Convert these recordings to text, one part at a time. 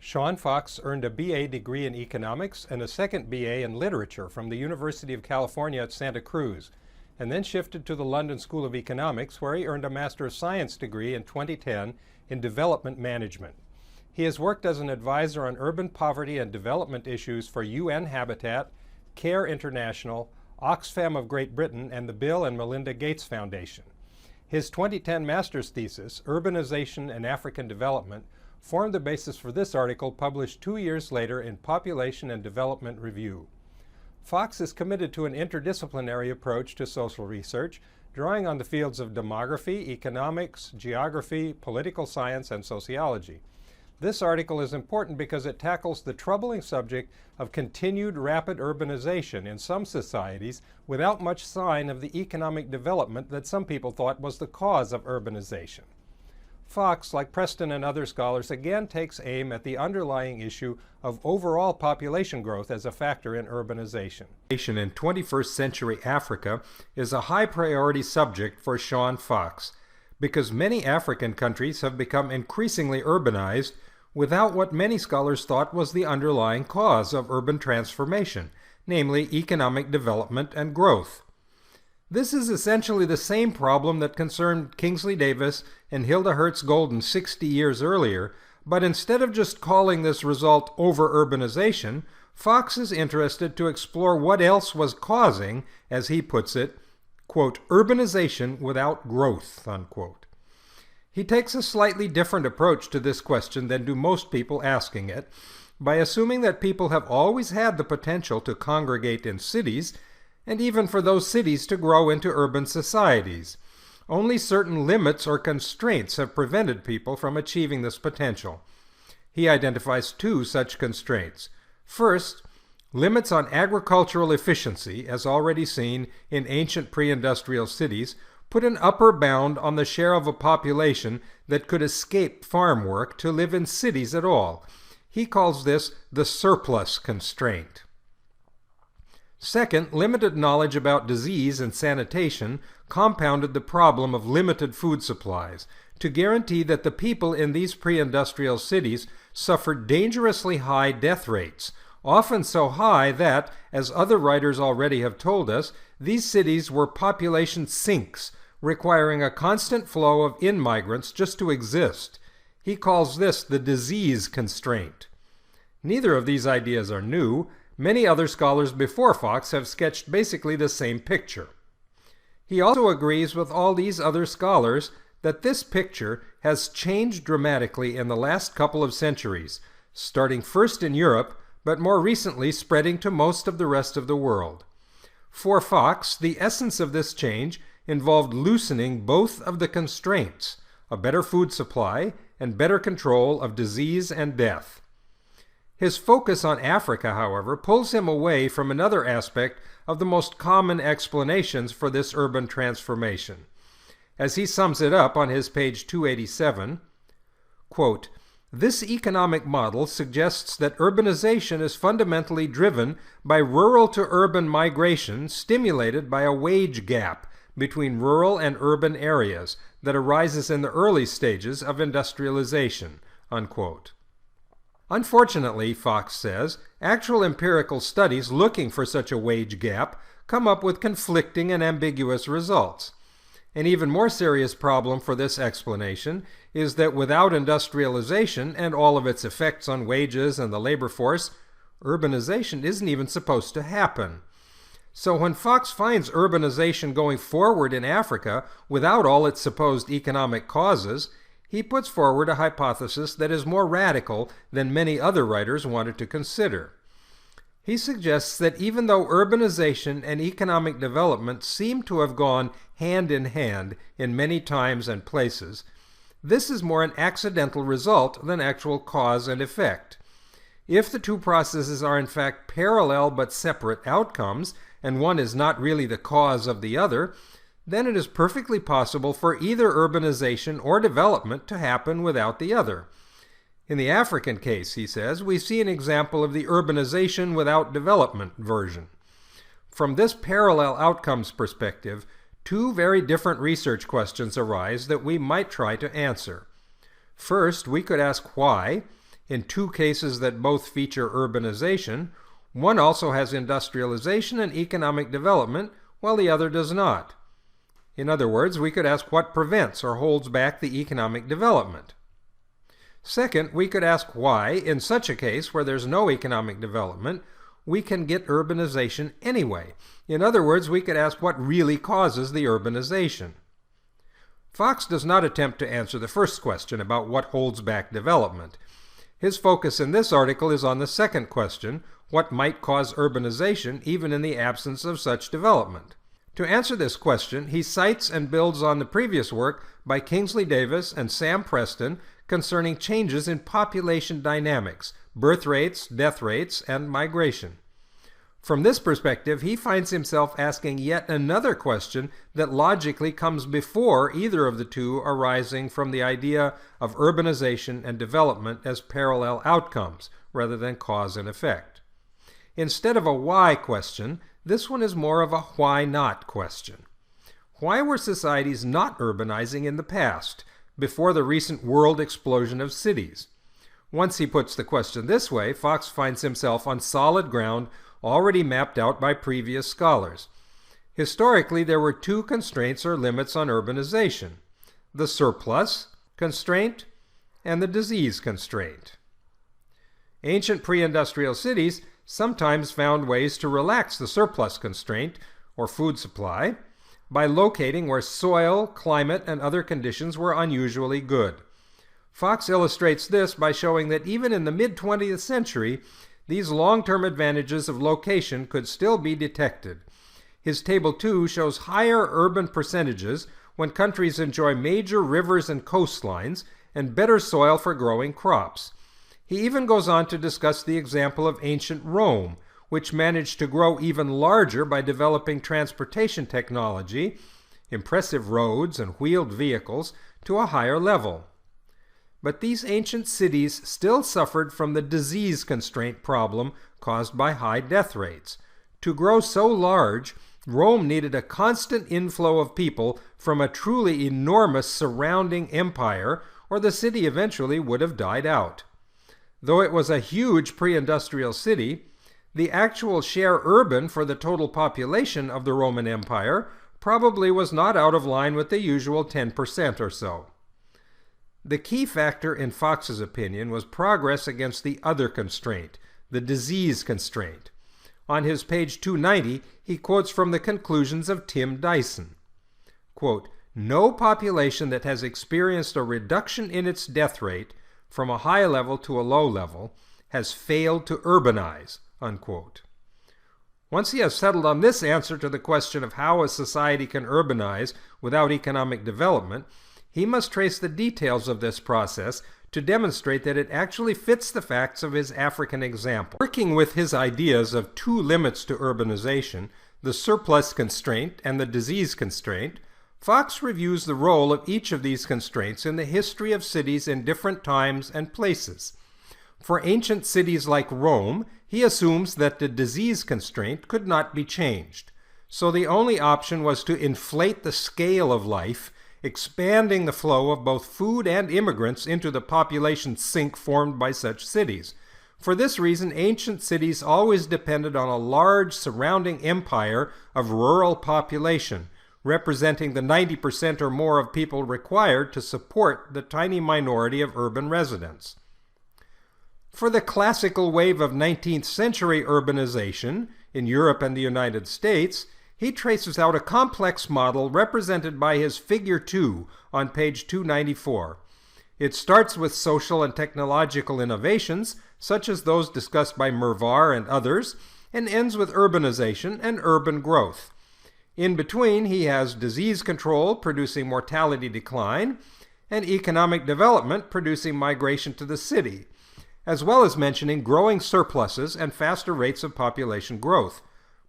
Sean Fox earned a BA degree in economics and a second BA in literature from the University of California at Santa Cruz, and then shifted to the London School of Economics, where he earned a Master of Science degree in 2010 in development management. He has worked as an advisor on urban poverty and development issues for UN Habitat, CARE International, Oxfam of Great Britain, and the Bill and Melinda Gates Foundation. His 2010 master's thesis, Urbanization and African Development, formed the basis for this article published 2 years later in Population and Development Review. Fox is committed to an interdisciplinary approach to social research, drawing on the fields of demography, economics, geography, political science, and sociology. This article is important because it tackles the troubling subject of continued rapid urbanization in some societies without much sign of the economic development that some people thought was the cause of urbanization. Fox, like Preston and other scholars, again takes aim at the underlying issue of overall population growth as a factor in urbanization. In 21st century Africa is a high priority subject for Sean Fox because many African countries have become increasingly urbanized without what many scholars thought was the underlying cause of urban transformation, namely economic development and growth. This is essentially the same problem that concerned Kingsley Davis and Hilda Hertz-Golden 60 years earlier, but instead of just calling this result over-urbanization, Fox is interested to explore what else was causing, as he puts it, quote, urbanization without growth, unquote. He takes a slightly different approach to this question than do most people asking it, by assuming that people have always had the potential to congregate in cities, and even for those cities to grow into urban societies. Only certain limits or constraints have prevented people from achieving this potential. He identifies two such constraints. First, limits on agricultural efficiency, as already seen in ancient pre-industrial cities, put an upper bound on the share of a population that could escape farm work to live in cities at all. He calls this the surplus constraint. Second, limited knowledge about disease and sanitation compounded the problem of limited food supplies to guarantee that the people in these pre-industrial cities suffered dangerously high death rates, often so high that, as other writers already have told us, these cities were population sinks, requiring a constant flow of in-migrants just to exist. He calls this the disease constraint. Neither of these ideas are new. Many other scholars before Fox have sketched basically the same picture. He also agrees with all these other scholars that this picture has changed dramatically in the last couple of centuries, starting first in Europe, but more recently spreading to most of the rest of the world. For Fox, the essence of this change involved loosening both of the constraints, a better food supply and better control of disease and death. His focus on Africa, however, pulls him away from another aspect of the most common explanations for this urban transformation. As he sums it up on his page 287, quote, this economic model suggests that urbanization is fundamentally driven by rural to urban migration stimulated by a wage gap between rural and urban areas that arises in the early stages of industrialization, unquote. Unfortunately, Fox says, actual empirical studies looking for such a wage gap come up with conflicting and ambiguous results. An even more serious problem for this explanation is that without industrialization and all of its effects on wages and the labor force, urbanization isn't even supposed to happen. So when Fox finds urbanization going forward in Africa without all its supposed economic causes, he puts forward a hypothesis that is more radical than many other writers wanted to consider. He suggests that even though urbanization and economic development seem to have gone hand in hand in many times and places, this is more an accidental result than actual cause and effect. If the two processes are in fact parallel but separate outcomes, and one is not really the cause of the other, then it is perfectly possible for either urbanization or development to happen without the other. In the African case, he says, we see an example of the urbanization without development version. From this parallel outcomes perspective, two very different research questions arise that we might try to answer. First, we could ask why, In two cases that both feature urbanization, one also has industrialization and economic development, while the other does not. In other words, we could ask what prevents or holds back the economic development. Second, we could ask why, in such a case where there's no economic development, we can get urbanization anyway. In other words, we could ask what really causes the urbanization. Fox does not attempt to answer the first question about what holds back development. His focus in this article is on the second question, what might cause urbanization even in the absence of such development. To answer this question, he cites and builds on the previous work by Kingsley Davis and Sam Preston concerning changes in population dynamics, birth rates, death rates, and migration. From this perspective, he finds himself asking yet another question that logically comes before either of the two, arising from the idea of urbanization and development as parallel outcomes rather than cause and effect. Instead of a why question, this one is more of a why not question. Why were societies not urbanizing in the past, before the recent world explosion of cities? Once he puts the question this way, Fox finds himself on solid ground already mapped out by previous scholars. Historically, there were two constraints or limits on urbanization: the surplus constraint and the disease constraint. Ancient pre-industrial cities sometimes found ways to relax the surplus constraint, or food supply, by locating where soil, climate, and other conditions were unusually good. Fox illustrates this by showing that even in the mid-20th century, these long-term advantages of location could still be detected. His Table 2 shows higher urban percentages when countries enjoy major rivers and coastlines and better soil for growing crops. He even goes on to discuss the example of ancient Rome, which managed to grow even larger by developing transportation technology, impressive roads, and wheeled vehicles to a higher level. But these ancient cities still suffered from the disease constraint problem caused by high death rates. To grow so large, Rome needed a constant inflow of people from a truly enormous surrounding empire, or the city eventually would have died out. Though it was a huge pre-industrial city, the actual share urban for the total population of the Roman Empire probably was not out of line with the usual 10% or so. The key factor in Fox's opinion was progress against the other constraint, the disease constraint. On his page 290, he quotes from the conclusions of Tim Dyson. Quote, "No population that has experienced a reduction in its death rate from a high level to a low level has failed to urbanize," unquote. Once he has settled on this answer to the question of how a society can urbanize without economic development, he must trace the details of this process to demonstrate that it actually fits the facts of his African example. Working with his ideas of two limits to urbanization, the surplus constraint and the disease constraint, Fox reviews the role of each of these constraints in the history of cities in different times and places. For ancient cities like Rome, he assumes that the disease constraint could not be changed. So the only option was to inflate the scale of life, expanding the flow of both food and immigrants into the population sink formed by such cities. For this reason, ancient cities always depended on a large surrounding empire of rural population, representing the 90% or more of people required to support the tiny minority of urban residents. For the classical wave of 19th century urbanization in Europe and the United States, he traces out a complex model represented by his Figure 2 on page 294. It starts with social and technological innovations, such as those discussed by Mervar and others, and ends with urbanization and urban growth. In between, he has disease control producing mortality decline, and economic development producing migration to the city, as well as mentioning growing surpluses and faster rates of population growth.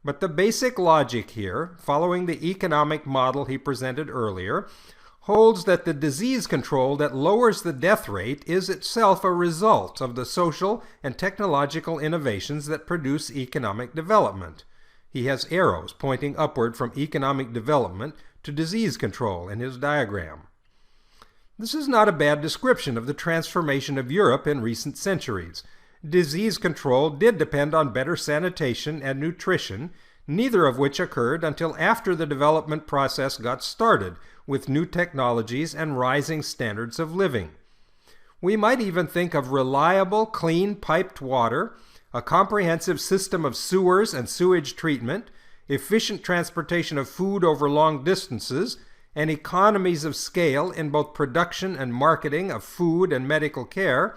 But the basic logic here, following the economic model he presented earlier, holds that the disease control that lowers the death rate is itself a result of the social and technological innovations that produce economic development. He has arrows pointing upward from economic development to disease control in his diagram. This is not a bad description of the transformation of Europe in recent centuries. Disease control did depend on better sanitation and nutrition, neither of which occurred until after the development process got started, with new technologies and rising standards of living. We might even think of reliable, clean piped water, a comprehensive system of sewers and sewage treatment, efficient transportation of food over long distances, and economies of scale in both production and marketing of food and medical care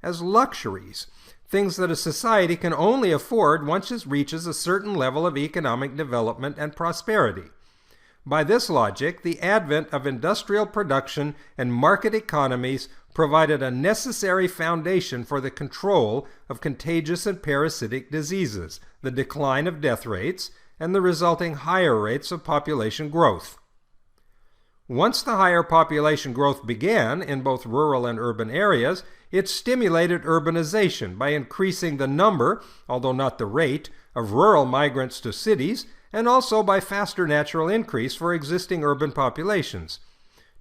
as luxuries, things that a society can only afford once it reaches a certain level of economic development and prosperity. By this logic, the advent of industrial production and market economies provided a necessary foundation for the control of contagious and parasitic diseases, the decline of death rates, and the resulting higher rates of population growth. Once the higher population growth began in both rural and urban areas, it stimulated urbanization by increasing the number, although not the rate, of rural migrants to cities, and also by faster natural increase for existing urban populations.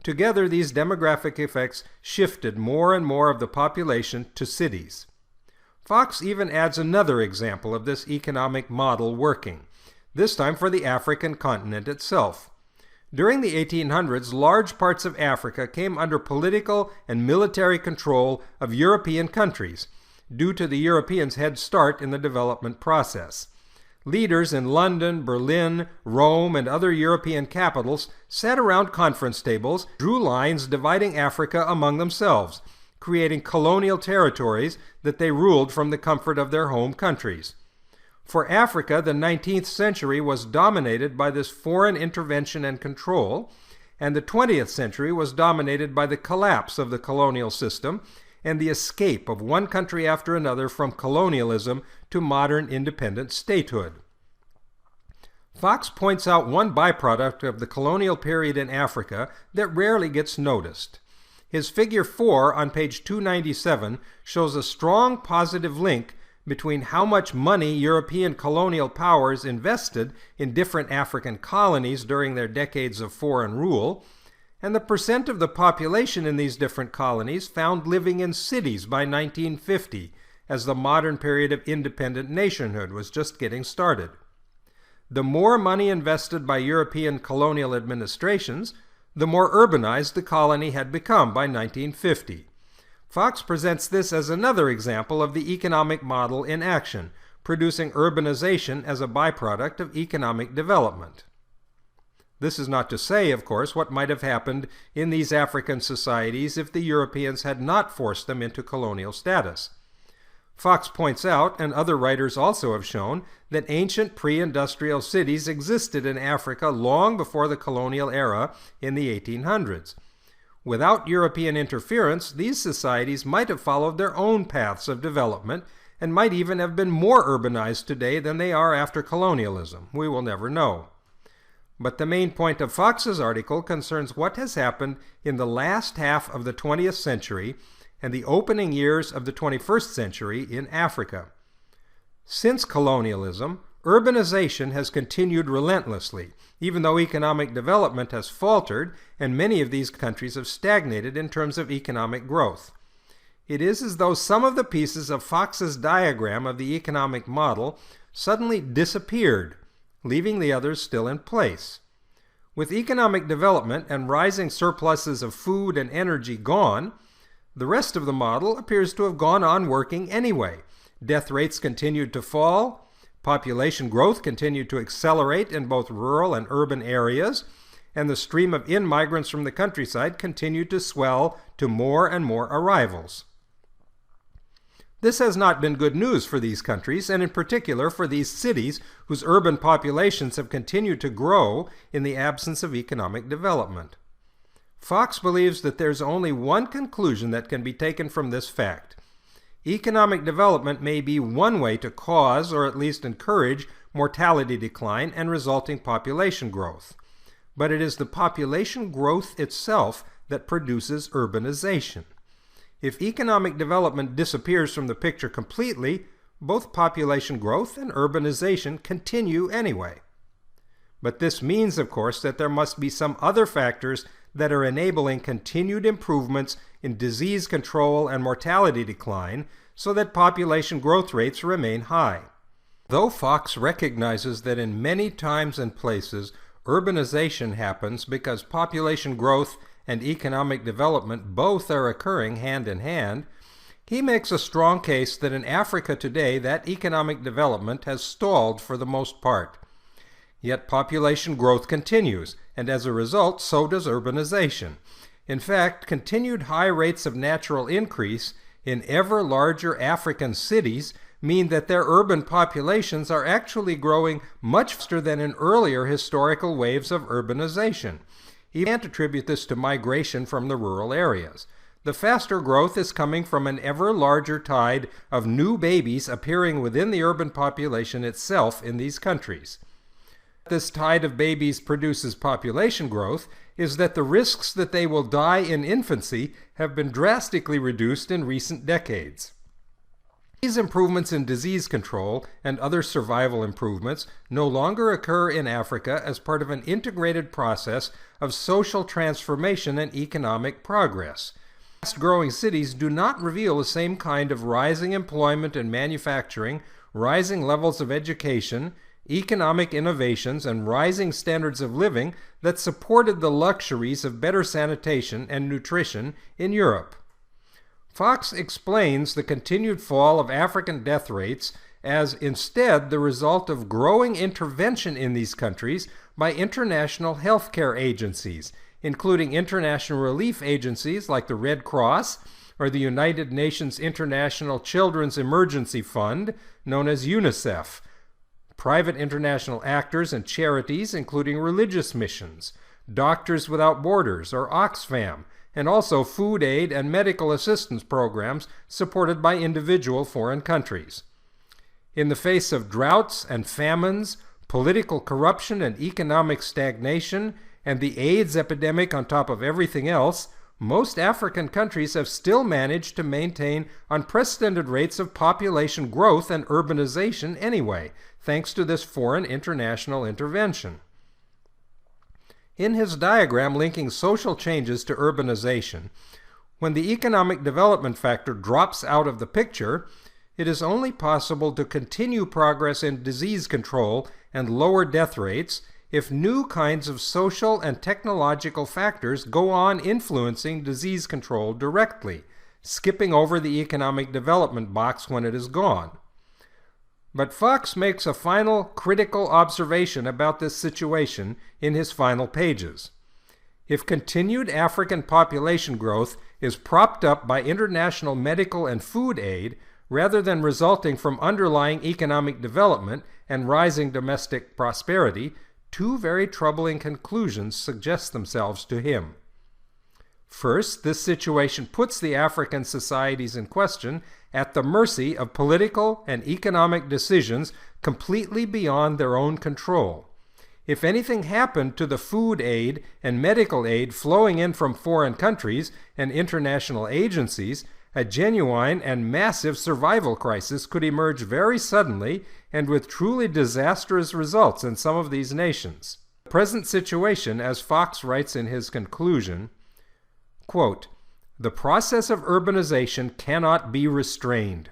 Together, these demographic effects shifted more and more of the population to cities. Fox even adds another example of this economic model working, this time for the African continent itself. During the 1800s, large parts of Africa came under political and military control of European countries, due to the Europeans' head start in the development process. Leaders in London, Berlin, Rome, and other European capitals sat around conference tables, drew lines dividing Africa among themselves, creating colonial territories that they ruled from the comfort of their home countries. For Africa, the 19th century was dominated by this foreign intervention and control, and the 20th century was dominated by the collapse of the colonial system and the escape of one country after another from colonialism to modern independent statehood. Fox points out one byproduct of the colonial period in Africa that rarely gets noticed. His figure 4 on page 297 shows a strong positive link between how much money European colonial powers invested in different African colonies during their decades of foreign rule, and the percent of the population in these different colonies found living in cities by 1950, as the modern period of independent nationhood was just getting started. The more money invested by European colonial administrations, the more urbanized the colony had become by 1950. Fox presents this as another example of the economic model in action, producing urbanization as a byproduct of economic development. This is not to say, of course, what might have happened in these African societies if the Europeans had not forced them into colonial status. Fox points out, and other writers also have shown, that ancient pre-industrial cities existed in Africa long before the colonial era in the 1800s. Without European interference, these societies might have followed their own paths of development and might even have been more urbanized today than they are after colonialism. We will never know. But the main point of Fox's article concerns what has happened in the last half of the 20th century and the opening years of the 21st century in Africa. Since colonialism, urbanization has continued relentlessly, even though economic development has faltered and many of these countries have stagnated in terms of economic growth. It is as though some of the pieces of Fox's diagram of the economic model suddenly disappeared, leaving the others still in place. With economic development and rising surpluses of food and energy gone, the rest of the model appears to have gone on working anyway. Death rates continued to fall, population growth continued to accelerate in both rural and urban areas, and the stream of in-migrants from the countryside continued to swell to more and more arrivals. This has not been good news for these countries, and in particular for these cities whose urban populations have continued to grow in the absence of economic development. Fox believes that there's only one conclusion that can be taken from this fact. Economic development may be one way to cause, or at least encourage, mortality decline and resulting population growth. But it is the population growth itself that produces urbanization. If economic development disappears from the picture completely, both population growth and urbanization continue anyway. But this means, of course, that there must be some other factors that are enabling continued improvements in disease control and mortality decline so that population growth rates remain high. Though Fox recognizes that in many times and places, urbanization happens because population growth and economic development both are occurring hand in hand, he makes a strong case that in Africa today that economic development has stalled for the most part. Yet population growth continues, and as a result, so does urbanization. In fact, continued high rates of natural increase in ever larger African cities mean that their urban populations are actually growing much faster than in earlier historical waves of urbanization. You can't attribute this to migration from the rural areas. The faster growth is coming from an ever larger tide of new babies appearing within the urban population itself in these countries. This tide of babies produces population growth is that the risks that they will die in infancy have been drastically reduced in recent decades. These improvements in disease control and other survival improvements no longer occur in Africa as part of an integrated process of social transformation and economic progress. Fast-growing cities do not reveal the same kind of rising employment and manufacturing, rising levels of education, economic innovations, and rising standards of living that supported the luxuries of better sanitation and nutrition in Europe. Fox explains the continued fall of African death rates as instead the result of growing intervention in these countries by international healthcare agencies, including international relief agencies like the Red Cross or the United Nations International Children's Emergency Fund, known as UNICEF, private international actors and charities, including religious missions, Doctors Without Borders, or Oxfam, and also food aid and medical assistance programs supported by individual foreign countries. In the face of droughts and famines, political corruption and economic stagnation, and the AIDS epidemic on top of everything else, most African countries have still managed to maintain unprecedented rates of population growth and urbanization anyway, thanks to this foreign international intervention. In his diagram linking social changes to urbanization, when the economic development factor drops out of the picture, it is only possible to continue progress in disease control and lower death rates if new kinds of social and technological factors go on influencing disease control directly, skipping over the economic development box when it is gone. But Fox makes a final critical observation about this situation in his final pages. If continued African population growth is propped up by international medical and food aid, rather than resulting from underlying economic development and rising domestic prosperity, two very troubling conclusions suggest themselves to him. First, this situation puts the African societies in question at the mercy of political and economic decisions completely beyond their own control. If anything happened to the food aid and medical aid flowing in from foreign countries and international agencies, a genuine and massive survival crisis could emerge very suddenly and with truly disastrous results in some of these nations. The present situation, as Fox writes in his conclusion, quote, "The process of urbanization cannot be restrained.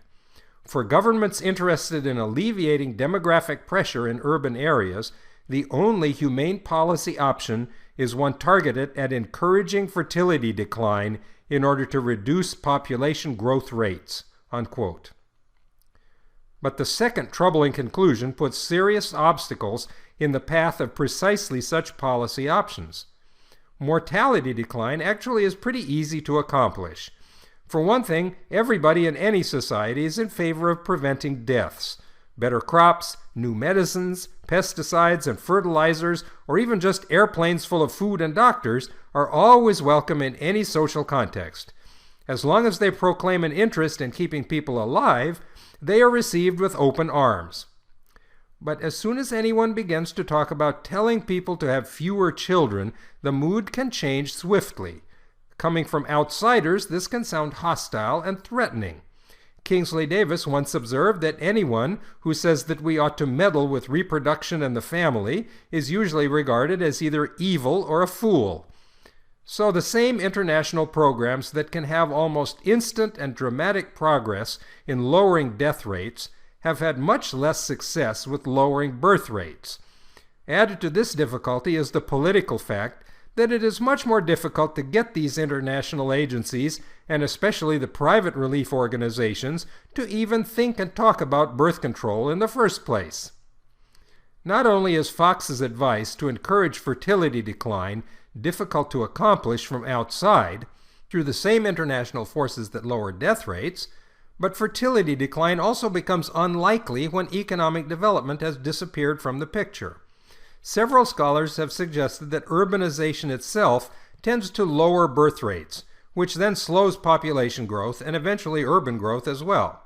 For governments interested in alleviating demographic pressure in urban areas, the only humane policy option is one targeted at encouraging fertility decline in order to reduce population growth rates," unquote. But the second troubling conclusion puts serious obstacles in the path of precisely such policy options. Mortality decline actually is pretty easy to accomplish. For one thing, everybody in any society is in favor of preventing deaths. Better crops, new medicines, pesticides and fertilizers, or even just airplanes full of food and doctors are always welcome in any social context. As long as they proclaim an interest in keeping people alive, they are received with open arms. But as soon as anyone begins to talk about telling people to have fewer children, the mood can change swiftly. Coming from outsiders, this can sound hostile and threatening. Kingsley Davis once observed that anyone who says that we ought to meddle with reproduction and the family is usually regarded as either evil or a fool. So the same international programs that can have almost instant and dramatic progress in lowering death rates have had much less success with lowering birth rates. Added to this difficulty is the political fact that it is much more difficult to get these international agencies, and especially the private relief organizations, to even think and talk about birth control in the first place. Not only is Fox's advice to encourage fertility decline difficult to accomplish from outside, through the same international forces that lower death rates, but fertility decline also becomes unlikely when economic development has disappeared from the picture. Several scholars have suggested that urbanization itself tends to lower birth rates, which then slows population growth and eventually urban growth as well.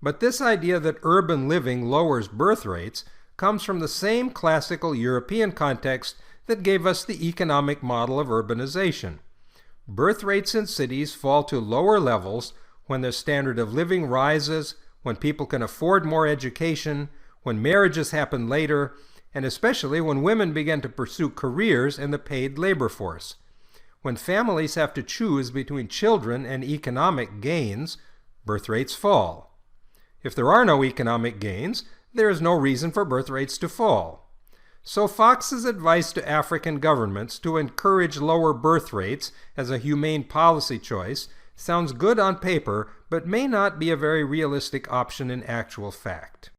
But this idea that urban living lowers birth rates comes from the same classical European context that gave us the economic model of urbanization. Birth rates in cities fall to lower levels when their standard of living rises, when people can afford more education, when marriages happen later, and especially when women begin to pursue careers in the paid labor force. When families have to choose between children and economic gains, birth rates fall. If there are no economic gains, there is no reason for birth rates to fall. So Fox's advice to African governments to encourage lower birth rates as a humane policy choice sounds good on paper, but may not be a very realistic option in actual fact.